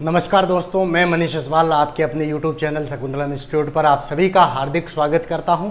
नमस्कार दोस्तों, मैं मनीष असवाल आपके अपने YouTube चैनल शकुंतलम इंस्टीट्यूट पर आप सभी का हार्दिक स्वागत करता हूं।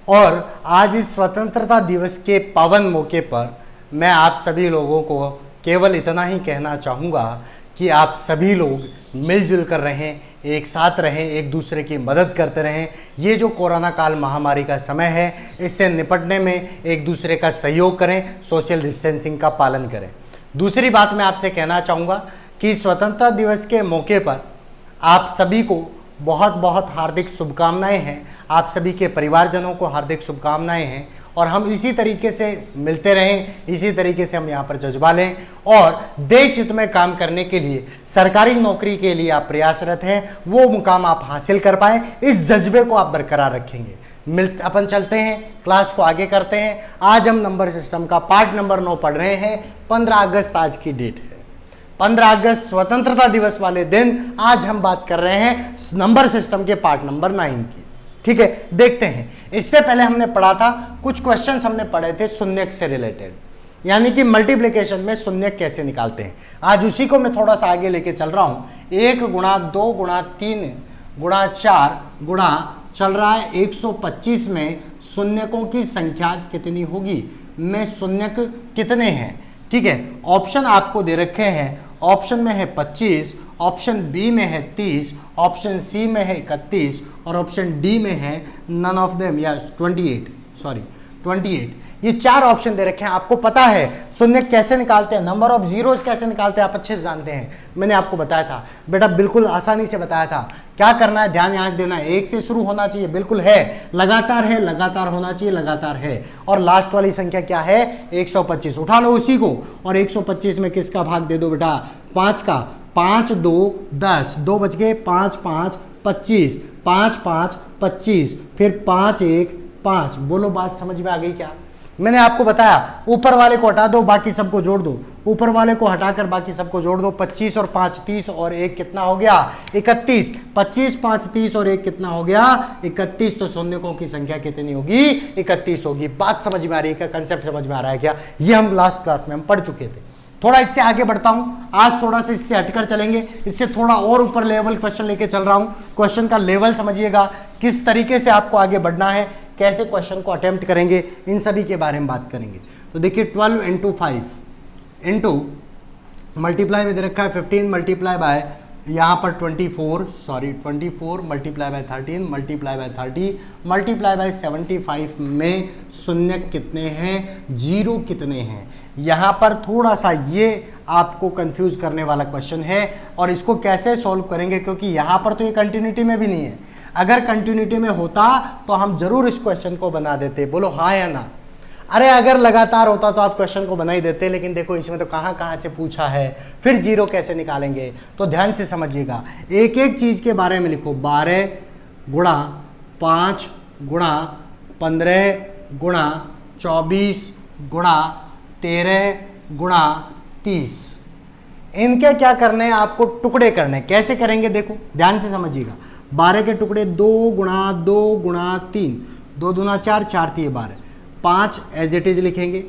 और आज इस स्वतंत्रता दिवस के पावन मौके पर मैं आप सभी लोगों को केवल इतना ही कहना चाहूँगा कि आप सभी लोग मिलजुल कर रहें, एक साथ रहें, एक दूसरे की मदद करते रहें। ये जो कोरोना काल महामारी का समय है, इससे निपटने में एक दूसरे का सहयोग करें, सोशल डिस्टेंसिंग का पालन करें। दूसरी बात मैं आपसे कहना चाहूँगा कि स्वतंत्रता दिवस के मौके पर आप सभी को बहुत बहुत हार्दिक शुभकामनाएं हैं। आप सभी के परिवारजनों को हार्दिक शुभकामनाएं हैं और हम इसी तरीके से मिलते रहें, इसी तरीके से हम यहाँ पर जज्बा लें और देश हित में काम करने के लिए, सरकारी नौकरी के लिए आप प्रयासरत हैं, वो मुकाम आप हासिल कर पाएँ, इस जज्बे को आप बरकरार रखेंगे। अपन चलते हैं, क्लास को आगे करते हैं। आज हम नंबर सिस्टम का पार्ट नंबर 9 पढ़ रहे हैं। 15 अगस्त आज की डेट है। 15 अगस्त स्वतंत्रता दिवस वाले दिन आज हम बात कर रहे हैं नंबर सिस्टम के पार्ट नंबर 9 की। ठीक है, देखते हैं। इससे पहले हमने पढ़ा था, कुछ क्वेश्चंस हमने पढ़े थे शून्यक से रिलेटेड, यानी कि मल्टीप्लिकेशन में शून्यक कैसे निकालते हैं। आज उसी को मैं थोड़ा सा आगे लेके चल रहा हूं। 1 गुणा 2 गुणा 3 गुणा 4 गुणा चल रहा है 125 में शून्यकों की संख्या कितनी होगी, में शून्यक कितने हैं। ठीक है, ऑप्शन आपको दे रखे हैं। ऑप्शन में है 25, ऑप्शन बी में है 30, ऑप्शन सी में है 31 और ऑप्शन डी में है नन ऑफ देम या 28। ये 4 ऑप्शन दे रखे हैं। आपको पता है शून्य कैसे निकालते हैं, नंबर ऑफ जीरोज कैसे निकालते हैं, आप अच्छे से जानते हैं। मैंने आपको बताया था बेटा, बिल्कुल आसानी से बताया था। क्या करना है, ध्यान यहाँ देना है। 1 से शुरू होना चाहिए, बिल्कुल है, लगातार है, लगातार होना चाहिए, लगातार है। और लास्ट वाली संख्या क्या है, 125। उठा लो उसी को और 125 में किसका भाग दे दो बेटा, 5 का। 5 2 10, 2 बच गए, 5 5 25, 5 5 25, फिर 5 1 5। बोलो बात समझ में आ गई क्या। मैंने आपको बताया ऊपर वाले को हटा दो, बाकी सबको जोड़ दो। ऊपर वाले को हटाकर बाकी सबको जोड़ दो। 25 और 5 30 और 1 कितना हो गया, 31। 25 5 30 और 1 कितना हो गया, 31। तो शून्यकों की संख्या कितनी होगी, 31 होगी। बात समझ में आ रही है क्या, कंसेप्ट समझ में आ रहा है क्या। ये हम लास्ट क्लास में हम पढ़ चुके थे। थोड़ा इससे आगे बढ़ता हूं, आज थोड़ा सा इससे हटकर चलेंगे, इससे थोड़ा और ऊपर लेवल क्वेश्चन लेके चल रहा हूं। क्वेश्चन का लेवल समझिएगा, किस तरीके से आपको आगे बढ़ना है, कैसे क्वेश्चन को अटेम्प्ट करेंगे, इन सभी के बारे में बात करेंगे। तो देखिए 12 इंटू 5 इंटू मल्टीप्लाई में दे रखा है 15 मल्टीप्लाई बाय यहाँ पर 24 multiply by 13 multiply by 30 multiply by 75 में शून्य कितने हैं, जीरो कितने हैं। यहाँ पर थोड़ा सा ये आपको कंफ्यूज करने वाला क्वेश्चन है और इसको कैसे सॉल्व करेंगे, क्योंकि यहाँ पर तो ये कंटिन्यूटी में भी नहीं है। अगर कंटिन्यूटी में होता तो हम जरूर इस क्वेश्चन को बना देते। बोलो हाँ या ना। अरे अगर लगातार होता तो आप क्वेश्चन को बना ही देते, लेकिन देखो इसमें तो कहाँ कहाँ से पूछा है, फिर जीरो कैसे निकालेंगे। तो ध्यान से समझिएगा, एक एक चीज के बारे में लिखो। 12 गुणा 5 गुणा 15 गुणा 24 गुणा 13 गुणा 30। इनके क्या करने हैं, आपको टुकड़े करने। कैसे करेंगे देखो, ध्यान से समझिएगा। 12 के टुकड़े 2 गुणा 2 गुणा 3, 2 दूना 4, 4 3 12, 5 एज इट इज लिखेंगे।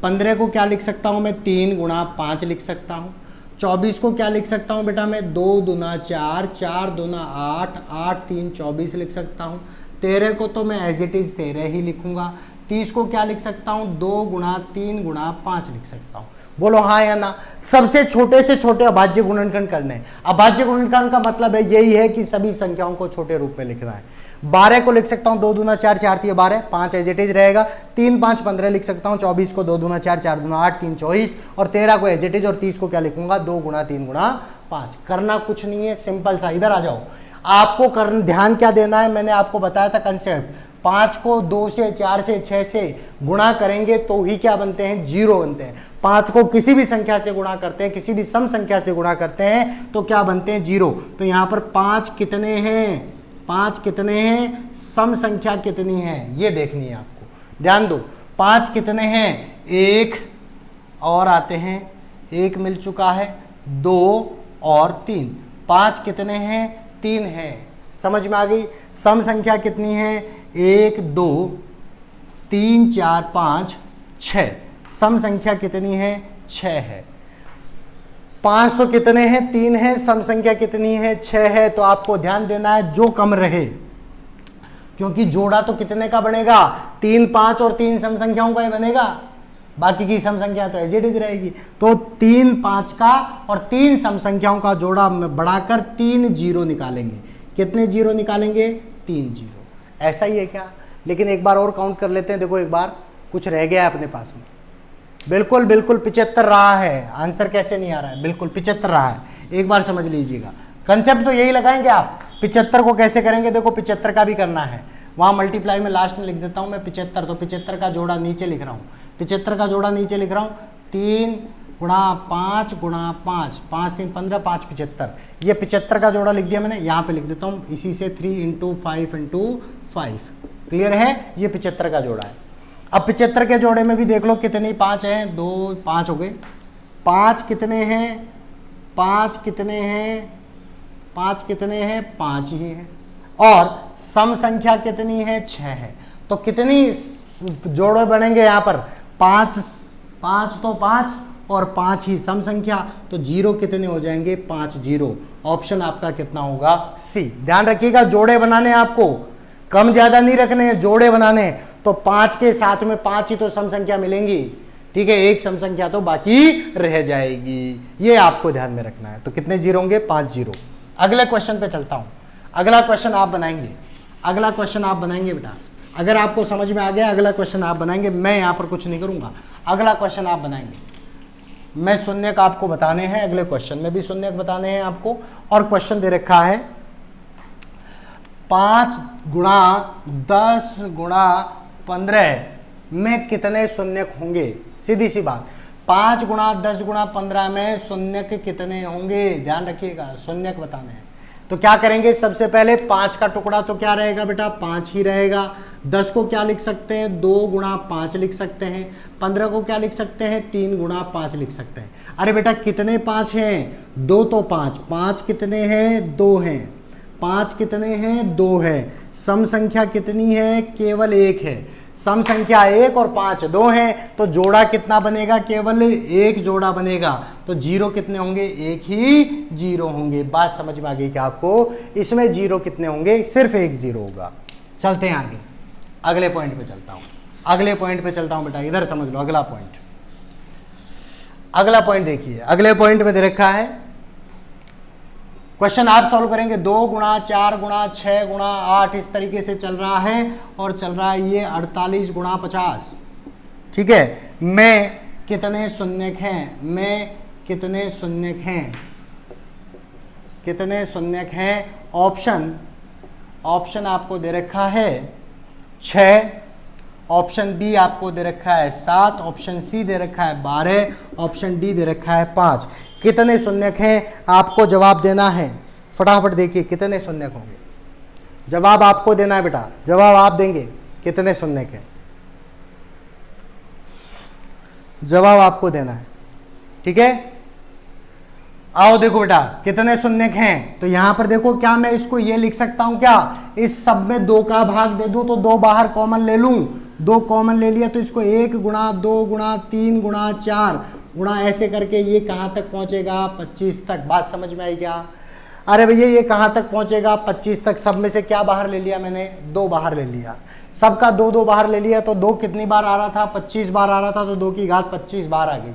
15 को क्या लिख सकता हूँ मैं, 3 गुणा 5 लिख सकता हूँ। 24 को क्या लिख सकता हूँ बेटा मैं, 2 दूना 4, 4 दूना 8, 8 3 24 लिख सकता हूँ। 13 को तो मैं एज इट इज 13 ही लिखूंगा। 30 को क्या लिख सकता हूँ, 2 गुणा 3 गुणा 5 लिख सकता हूँ। बोलो हाँ या ना। सबसे छोटे से छोटे अभाज्य गुणनखंड करने। अभाज्य गुणनखंड का मतलब है यही है कि सभी संख्याओं को छोटे रूप में लिखना है। 12 को लिख सकता हूँ 2 दूना 4, 4 3 12, 5 एज इट इज रहेगा। 3 5 15 लिख सकता हूँ। 24 को 2 दूना 4, 4 दूना 8, 3 24 और 13 को एज इट इज और 30 को क्या लिखूंगा, 2 गुणा 3 गुणा 5। करना कुछ नहीं है, सिंपल सा। इधर आ जाओ, आपको ध्यान क्या देना है, मैंने आपको बताया था कंसेप्ट। 5 को 2 से 4 से 6 से गुणा करेंगे तो ही क्या बनते हैं, जीरो बनते हैं। 5 को किसी भी संख्या से गुणा करते हैं, किसी भी सम संख्या से गुणा करते हैं तो क्या बनते हैं, जीरो। तो यहाँ पर 5 कितने हैं, 5 कितने हैं, सम संख्या कितनी है ये देखनी है आपको। ध्यान दो, 5 कितने हैं, 1 और आते हैं, 1 मिल चुका है, 2 और 3। 5 कितने हैं, 3 हैं। समझ में आ गई। सम संख्या कितनी है, 1 2 3 4 5 6। सम संख्या कितनी है, 6 है। 500 कितने हैं, 3 है, सम संख्या कितनी है, 6 है। तो आपको ध्यान देना है जो कम रहे, क्योंकि जोड़ा तो कितने का बनेगा, 3, 5 और 3 सम संख्याओं का ही बनेगा, बाकी की सम संख्या तो एज इट इज रहेगी। तो 3, 5 का और 3 सम संख्याओं का जोड़ा बढ़ाकर 3 जीरो निकालेंगे। कितने जीरो निकालेंगे, 3 जीरो। ऐसा ही है क्या, लेकिन एक बार और काउंट कर लेते हैं। देखो एक बार कुछ रह गया है अपने पास में, बिल्कुल 75 रहा है। आंसर कैसे नहीं आ रहा है, बिल्कुल 75 रहा है। एक बार समझ लीजिएगा, कंसेप्ट तो यही लगाएंगे आप। 75 को कैसे करेंगे, देखो 75 का भी करना है, वहाँ मल्टीप्लाई में लास्ट में लिख देता हूँ मैं 75। तो 75 का जोड़ा नीचे लिख रहा हूँ, 75 का जोड़ा नीचे लिख रहा हूँ, 3 गुणा 5 गुणा 5, 5 3 15, 5 75। ये 75 का जोड़ा लिख दिया मैंने, यहाँ पे लिख देता हूँ इसी से 3 × 5 × 5। क्लियर है, ये 75 का जोड़ा है। अब 75 के जोड़े में भी देख लो कितनी 5 हैं, 2 5 हो गए। 5 कितने हैं, 5 कितने हैं, 5 कितने हैं, 5 ही हैं। और सम संख्या कितनी है, 6 है। तो कितनी जोड़े बनेंगे यहाँ पर, 5 5 तो 5 और 5 ही सम संख्या, तो जीरो कितने हो जाएंगे, 5 जीरो। ऑप्शन आपका कितना होगा, सी। ध्यान रखिएगा जोड़े बनाने आपको, कम ज्यादा नहीं रखने हैं, जोड़े बनाने हैं। तो 5 के साथ में 5 ही तो सम संख्या मिलेंगी, ठीक है, एक सम संख्या तो बाकी रह जाएगी, ये आपको ध्यान में रखना है। तो कितने जीरो होंगे, 5 जीरो। अगले क्वेश्चन पे चलता हूं। अगला क्वेश्चन आप बनाएंगे, अगला क्वेश्चन आप बनाएंगे बेटा। अगर आपको समझ में आ गया, अगला क्वेश्चन आप बनाएंगे, मैं यहां पर कुछ नहीं करूंगा, अगला क्वेश्चन आप बनाएंगे। मैं शून्यक आपको बताने हैं, अगले क्वेश्चन में भी शून्यक बताने हैं आपको। और क्वेश्चन दे रखा है 5 गुणा 10 गुणा 15 में कितने शून्यक होंगे। सीधी सी बात, 5 गुणा 10 गुणा 15 में शून्यक कितने होंगे, ध्यान रखिएगा, शून्यक बताने हैं। तो क्या करेंगे, सबसे पहले 5 का टुकड़ा तो क्या रहेगा बेटा, 5 ही रहेगा। 10 को क्या लिख सकते हैं, 2 गुणा 5 लिख सकते हैं। 15 को क्या लिख सकते हैं, 3 गुणा 5 लिख सकते हैं। अरे बेटा कितने 5 हैं, 2 तो 5, 5 कितने हैं, 2 हैं। 5 कितने हैं, 2 है। सम संख्या कितनी है, केवल 1 है। सम संख्या 1 और 5 2 हैं, तो जोड़ा कितना बनेगा, केवल 1 जोड़ा बनेगा। तो जीरो कितने होंगे, 1 ही जीरो होंगे। बात समझ में आ गई क्या आपको, इसमें जीरो कितने होंगे, सिर्फ 1 जीरो होगा। चलते हैं आगे, अगले पॉइंट पे चलता हूं, अगले पॉइंट पे चलता हूं बेटा, इधर समझ लो। अगला पॉइंट, अगला पॉइंट देखिए, अगले पॉइंट में दे रखा है क्वेश्चन आप सॉल्व करेंगे। 2 गुणा 4 गुणा 6 गुणा 8 इस तरीके से चल रहा है, और चल रहा है ये 48 गुणा 50, ठीक है। में कितने शून्यक हैं, में कितने शून्यक हैं, कितने शून्यक हैं। ऑप्शन, ऑप्शन आपको दे रखा है 6, ऑप्शन बी आपको दे रखा है 7, ऑप्शन सी दे रखा है 12, ऑप्शन डी दे रखा है 5। कितने शून्यक हैं आपको जवाब देना है। फटाफट देखिए कितने शून्यक होंगे, जवाब आपको देना है बेटा, जवाब आप देंगे कितने शून्यक हैं, जवाब आपको देना है, ठीक है। आओ देखो बेटा कितने शून्यक हैं। तो यहां पर देखो, क्या मैं इसको ये लिख सकता हूं क्या, इस सब में 2 का भाग दे दूं तो 2 बाहर कॉमन ले लूं, 2 कॉमन ले लिया तो इसको 1 गुणा 2 गुणा 3 गुणा 4 गुणा ऐसे करके ये कहां तक पहुंचेगा, 25 तक। बात समझ में आई क्या। अरे भैया ये कहां तक पहुंचेगा, 25 तक। सब में से क्या बाहर ले लिया मैंने, 2 बाहर ले लिया, सबका 2 2 बाहर ले लिया। तो 2 कितनी बार आ रहा था, 25 बार आ रहा था, तो 2 की घात 25 बाहर आ गई।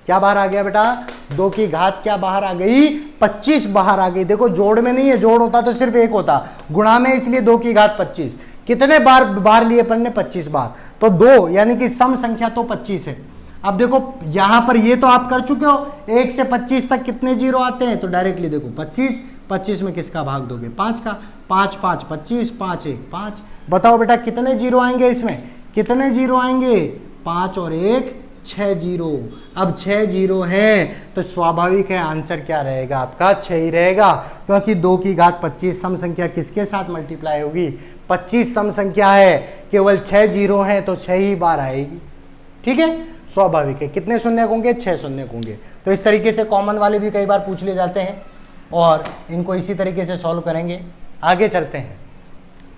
क्या बाहर आ गया बेटा, 2 की घात क्या बाहर आ गई, 25 बाहर आ गई। देखो जोड़ में नहीं है, जोड़ होता तो सिर्फ 1 होता, गुणा में इसलिए 2 की घात 25। कितने बार बाहर लिए अपन ने, 25 बार। तो 2 यानी कि सम संख्या तो 25 है। अब देखो यहां पर ये तो आप कर चुके हो, 1 से 25 तक कितने जीरो आते हैं, तो डायरेक्टली देखो 25, 25 में किसका भाग दोगे, 5 का। 5 5 25, 5 1 5। बताओ बेटा कितने जीरो आएंगे इसमें, कितने जीरो आएंगे, 5 और 1 6 जीरो। अब 6 जीरो है तो स्वाभाविक है आंसर क्या रहेगा आपका, 6 ही रहेगा, क्योंकि 2 की घात 25 सम संख्या किसके साथ मल्टीप्लाई होगी, 25 सम संख्या है, केवल 6 जीरो है तो 6 ही बार आएगी, ठीक है, स्वाभाविक है। कितने शून्यक होंगे, 6 शून्यक होंगे। तो इस तरीके से कॉमन वाले भी कई बार पूछ लिए जाते हैं, और इनको इसी तरीके से सॉल्व करेंगे। आगे चलते हैं,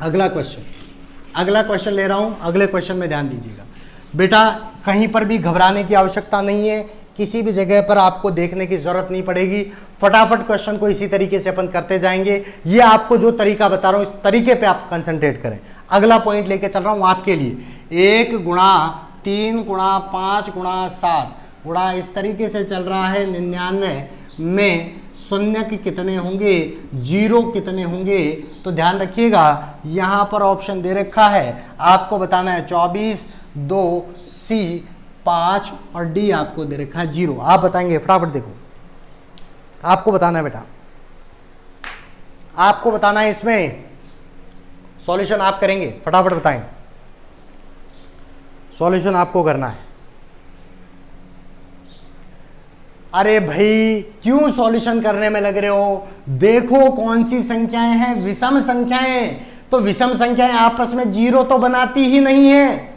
अगला क्वेश्चन, अगला क्वेश्चन ले रहा हूं। अगले क्वेश्चन में ध्यान दीजिएगा बेटा, कहीं पर भी घबराने की आवश्यकता नहीं है, किसी भी जगह पर आपको देखने की जरूरत नहीं पड़ेगी, फटाफट क्वेश्चन को इसी तरीके से अपन करते जाएंगे। ये आपको जो तरीका बता रहा हूं इस तरीके पे आप कंसंट्रेट करें। अगला पॉइंट लेके चल रहा हूं आपके लिए, 1 गुणा 3 गुणा 5 गुणा 7 गुणा इस तरीके से चल रहा है 99 में शून्य के कितने होंगे, जीरो कितने होंगे। तो ध्यान रखिएगा यहां पर ऑप्शन दे रखा है, आपको बताना है 24, 2, सी 5 और डी आपको दे रखा है 0। आप बताएंगे फटाफट, देखो आपको बताना है बेटा, आपको बताना है, इसमें सॉल्यूशन आप करेंगे, फटाफट बताएं, सॉल्यूशन आपको करना है। अरे भाई क्यों सॉल्यूशन करने में लग रहे हो, देखो कौन सी संख्याएं हैं, विषम संख्याएं। तो विषम संख्याएं आपस में जीरो तो बनाती ही नहीं है।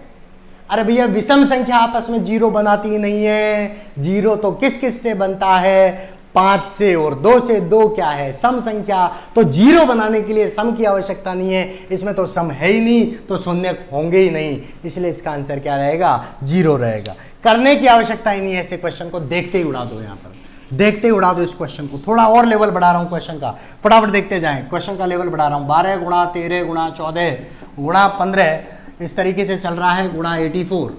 अरे भैया विषम संख्या आपस में जीरो बनाती ही नहीं है। जीरो तो किस किस से बनता है, 5 से और 2 से। 2 क्या है, सम संख्या। तो जीरो बनाने के लिए सम की आवश्यकता नहीं है, इसमें तो सम है ही नहीं, तो शून्य होंगे ही नहीं, इसलिए इसका आंसर क्या रहेगा, 0 रहेगा। करने की आवश्यकता ही नहीं है, ऐसे क्वेश्चन को देखते ही उड़ा दो, यहाँ पर देखते ही उड़ा दो इस क्वेश्चन को। थोड़ा और लेवल बढ़ा रहा हूं क्वेश्चन का, फटाफट देखते जाएं, क्वेश्चन का लेवल बढ़ा रहा हूं। 12 गुणा 13 गुणा 14 गुणा 15 इस तरीके से चल रहा है, गुणा 84।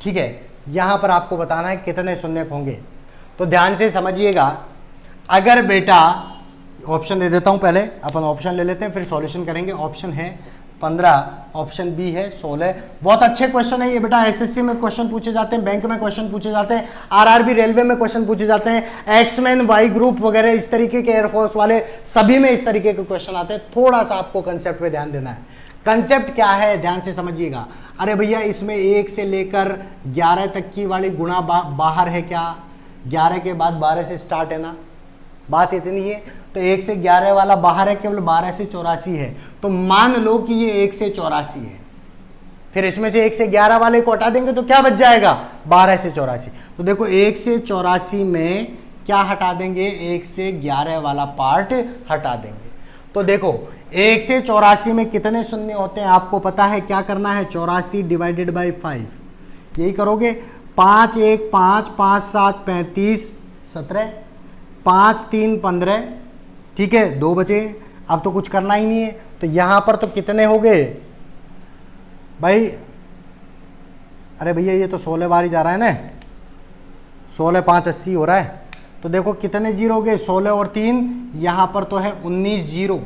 ठीक है, यहां पर आपको बताना है कितने शून्य होंगे। तो ध्यान से समझिएगा, अगर बेटा ऑप्शन दे देता हूं, पहले अपन ऑप्शन ले लेते हैं फिर सॉल्यूशन करेंगे। ऑप्शन है 15, ऑप्शन बी है 16। बहुत अच्छे क्वेश्चन है ये बेटा, एसएससी में क्वेश्चन पूछे जाते हैं, बैंक में क्वेश्चन पूछे जाते हैं, आरआरबी रेलवे में क्वेश्चन पूछे जाते हैं, एक्समैन वाई ग्रुप वगैरह इस तरीके के एयरफोर्स वाले सभी में इस तरीके के क्वेश्चन आते हैं। थोड़ा सा आपको कंसेप्ट पे ध्यान देना है। कंसेप्ट क्या है, ध्यान से समझिएगा। अरे भैया इसमें 1 से लेकर 11 तक की वाली गुणा बाहर है क्या, 11 के बाद 12 से स्टार्ट है ना, बात इतनी है। तो 1 से 11 वाला बाहर है, केवल 12 से 84 है। तो मान लो कि ये 1 से 84 है, फिर इसमें से 1 से 11 वाले को हटा देंगे तो क्या बच जाएगा, 12 से 84। तो देखो 1 से 84 में क्या हटा देंगे, 1 से 11 वाला पार्ट हटा देंगे। तो देखो 1 से 84 में कितने शून्य होते हैं आपको पता है, क्या करना है, 84 डिवाइडेड बाई 5, यही करोगे। 5 1 5 5 7 35 17, 5 3 15, ठीक है, 2 बचे। अब तो कुछ करना ही नहीं है, तो यहां पर तो कितने हो गए भाई, अरे भैया ये तो 16 बार ही जा रहा है ना, 16 5 80 हो रहा है। तो देखो कितने जीरो हो गए, 16 और 3, यहां पर तो है 19 जीरो।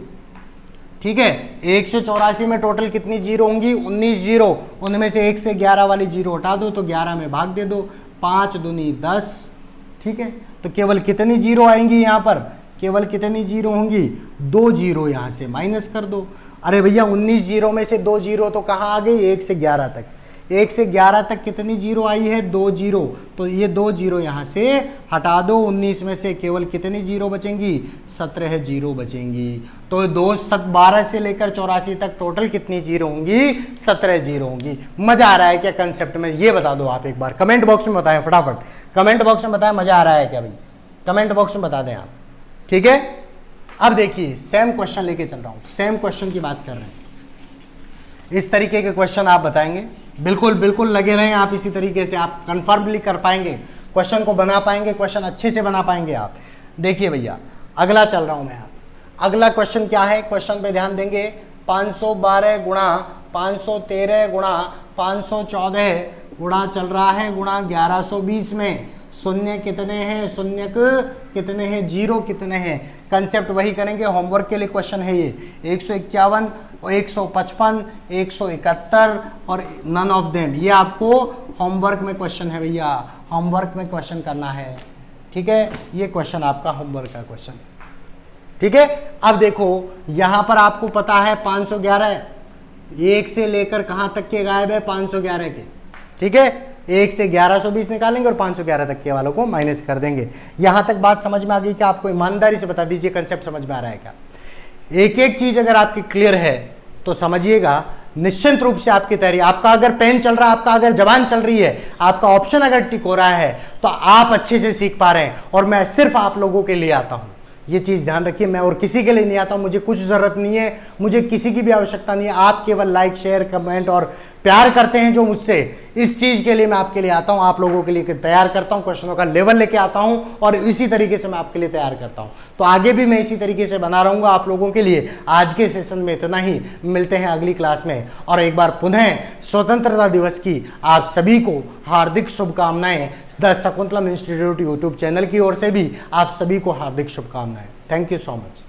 ठीक है, 1 से 84 में टोटल कितनी जीरो होंगी, 19 जीरो। उनमें से 1 से 11 वाली जीरो हटा दो, तो 11 में भाग दे दो, 5 दूनी 10। ठीक है, तो केवल कितनी जीरो आएंगी यहाँ पर, केवल कितनी जीरो होंगी, 2 जीरो यहाँ से माइनस कर दो। अरे भैया 19 जीरो में से 2 जीरो तो कहाँ आ गई, 1 से 11 तक। 1 से 11 तक कितनी जीरो आई है, 2 जीरो। तो ये 2 जीरो यहाँ से हटा दो, 19 में से केवल कितनी जीरो बचेंगी, 17 जीरो बचेंगी। तो 12 से लेकर 84 तक टोटल कितनी जीरो होंगी, 17 जीरो होंगी। मजा आ रहा है क्या कंसेप्ट में, ये बता दो आप एक बार, कमेंट बॉक्स में बताएं फटाफट, कमेंट बॉक्स में बताएं मजा आ रहा है क्या भाई, कमेंट बॉक्स में बता दें आप। ठीक है, अब देखिए सेम क्वेश्चन लेके चल रहा हूं, सेम क्वेश्चन की बात कर रहे हैं। इस तरीके के क्वेश्चन आप बताएंगे, बिल्कुल बिल्कुल लगे रहें आप, इसी तरीके से आप कंफर्मली कर पाएंगे, क्वेश्चन को बना पाएंगे, क्वेश्चन अच्छे से बना पाएंगे आप। देखिए भैया अगला चल रहा हूं मैं, आप अगला क्वेश्चन क्या है, क्वेश्चन पे ध्यान देंगे। 512 गुणा 513 गुणा 514 गुणा चल रहा है गुणा 1120 में शून्य कितने हैं, शून्य कितने हैं, जीरो कितने हैं। कंसेप्ट वही करेंगे, होमवर्क के लिए क्वेश्चन है ये। 151 155 171 और नन ऑफ देम, ये आपको होमवर्क में क्वेश्चन है भैया, होमवर्क में क्वेश्चन करना है। ठीक है, ये क्वेश्चन आपका होमवर्क का क्वेश्चन है। ठीक है, अब देखो यहां पर आपको पता है 511, 1 से लेकर कहां तक के गायब है, 511 के। ठीक है, 1 से 1120 निकालेंगे और 511 तक के वालों को माइनस कर देंगे। यहां तक बात समझ में आ गई क्या आपको, ईमानदारी से बता दीजिए कंसेप्ट समझ में आ रहा है क्या। एक एक चीज अगर आपकी क्लियर है तो समझिएगा निश्चिंत रूप से आपकी तैयारी, आपका अगर पेन चल रहा है, आपका अगर जबान चल रही है, आपका ऑप्शन अगर टिक हो रहा है तो आप अच्छे से सीख पा रहे हैं। और मैं सिर्फ आप लोगों के लिए आता हूं, ये चीज ध्यान रखिए, मैं और किसी के लिए नहीं आता हूं, मुझे कुछ जरूरत नहीं है, मुझे किसी की भी आवश्यकता नहीं है। आप केवल लाइक शेयर कमेंट और प्यार करते हैं जो मुझसे, इस चीज के लिए मैं आपके लिए आता हूं, आप लोगों के लिए तैयार करता हूं, क्वेश्चनों का लेवल लेके आता हूं और इसी तरीके से मैं आपके लिए तैयार करता हूं। तो आगे भी मैं इसी तरीके से बना रहूंगा आप लोगों के लिए। आज के सेशन में इतना ही, मिलते हैं अगली क्लास में। और एक बार पुनः स्वतंत्रता दिवस की आप सभी को हार्दिक शुभकामनाएं। The Shakuntalam institute YouTube channel की ओर से भी आप सभी को हार्दिक शुभकामनाएं। Thank you so much.